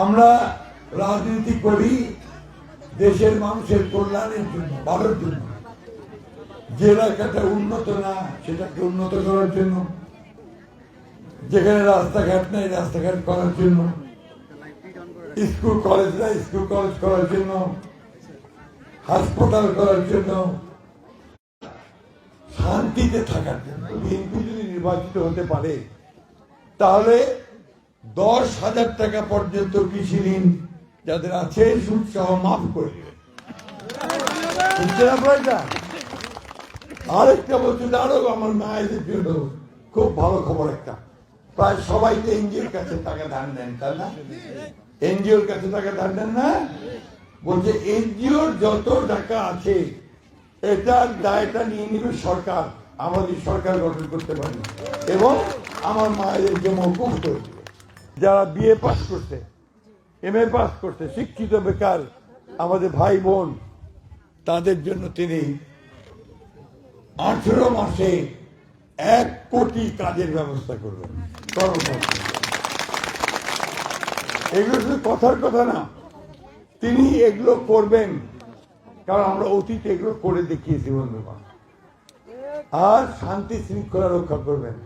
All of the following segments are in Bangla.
আমরা রাজনীতি করি দেশের মানুষের কল্যাণের জন্য, ভালোর জন্য। যে এলাকাটা উন্নত না সেটাকে উন্নত করার জন্য, যেখানে রাস্তাঘাট নেই রাস্তাঘাট করার জন্য, স্কুল কলেজ নাই স্কুল কলেজ করার জন্য, হাসপাতাল করার জন্য, শান্তিতে থাকার জন্য। বিএনপি যদি নির্বাচিত হতে পারে তাহলে 10,000 টাকা পর্যন্ত কৃষি ঋণ যাদের আছে সুদ সহ মাফ করে দেবে। আরেকটা বলছেন, আরো আমার মায়েদের জন্য খুব ভালো খবর একটা, প্রায় সবাই তো এনজিওর কাছে টাকা ধার নেন, তাই না? এনজিওর কাছে টাকা ধার নেন না? বলছে এনজিওর যত টাকা আছে এটার দায়টা নিয়ে নিবে সরকার, আমাদের সরকার গঠন করতে পারি এবং আমার মায়েদেরকে মৌকুফ করে দেবে। যারা বিএ পাস করছে, এমএ পাস করছে, শিক্ষিত বেকার আমাদের ভাই বোন, তাদের জন্য তিনি 18 মাসে 1 কোটি কাজের ব্যবস্থা করবেন। এগুলো শুধু কথার কথা না, তিনি এগুলো করবেন, কারণ আমরা অতীতে এগুলো করে দেখিয়েছি বন্ধুগণ। আর শান্তি শৃঙ্খলা রক্ষা করবেন,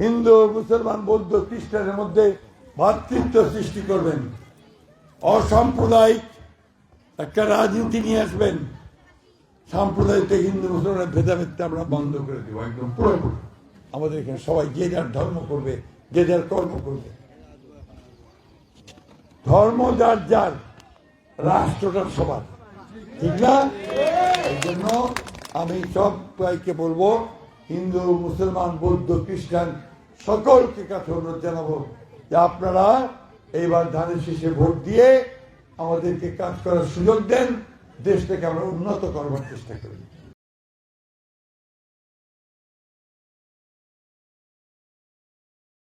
হিন্দু মুসলমান বৌদ্ধ খ্রিস্টানের মধ্যে ভ্রাতৃত্ব সৃষ্টি করবেন, অসাম্প্রদায়িক একটা রাজনীতি নিয়ে আসবেন, সাম্প্রদায়িক হিন্দু মুসলমানের ভেদাভেদটা আমরা বন্ধ করে দেবো একদম পুরোপুরি। আমাদের এখানে সবাই যে যার ধর্ম করবে, যে যার কর্ম করবে, ধর্ম যার যার, রাষ্ট্রটা সবার, ঠিক না? এই জন্য আমি সবাইকে বলবো, হিন্দু মুসলমান বৌদ্ধ খ্রিস্টান সকলকে কাছে অনুরোধ জানাবো যে আপনারা এইবার ধানের শীষে ভোট দিয়ে আমাদেরকে কাজ করার সুযোগ দেন, দেশটাকে আমরা উন্নত করবার চেষ্টা করি।